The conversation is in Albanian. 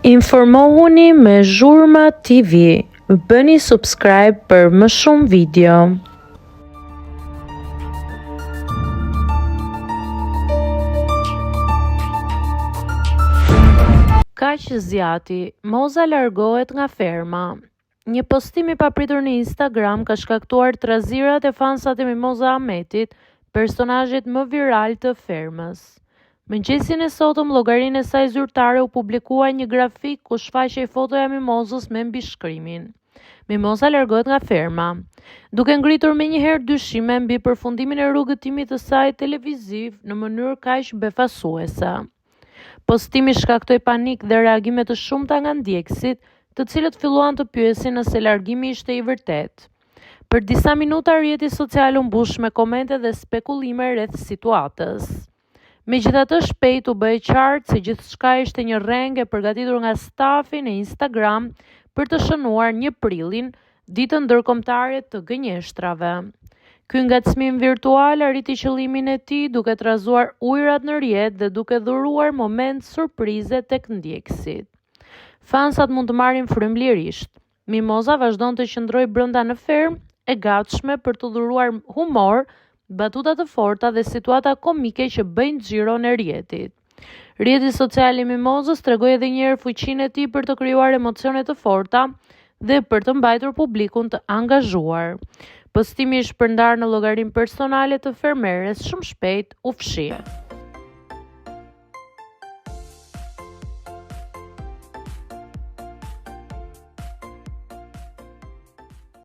Informohuni me Zhurma TV. Bëni subscribe për më shumë video. Kaq zjati, Moza largohet nga ferma. Një postim i papritur në Instagram ka shkaktuar trazirat e fansat e Mimoza Ahmetit, personazhit më viral të fermës. Mëngjesin e sotëm, llogarinë e saj zyrtare u publikua një grafik ku shfaqej fotoja e Mimozës me mbishkrimin: Mimoza largohet nga ferma, duke ngritur menjëherë dyshime mbi përfundimin e rrugëtimit të saj televiziv në mënyrë kaq befasuese. Postimi shkaktoi panik dhe reagime të shumta nga ndjekësit, të cilët filluan të pyesin nëse largimi ishte i vërtet. Për disa minuta rrjeti social u mbush me komente dhe spekulime rreth situatës. Megjithatë, shpejt u bë qartë se gjithçka ishte një rrengë e përgatitur nga stafi në Instagram për të shënuar 1 prillin, ditën ndërkombëtare të gënjeshtrave. Ky ngacmim virtual arriti qëllimin e tij duke trazuar ujërat në rrjet dhe duke dhuruar moment surprize tek ndjekësit. Fansat mund të marrin frymëlirisht. Mimoza vazhdon të qëndrojë brenda në fermë, e gatshme për të dhuruar humor, batuta të forta dhe situata komike që bëjnë xhiro në rrjetit. Rrjeti social i Mimozës tregoi edhe një herë fuqinë e tij për të krijuar emocione të forta dhe për të mbajtur publikun të angazhuar. Postimi i shpërndar në llogarinë personale të fermeres shumë shpejt u fshi.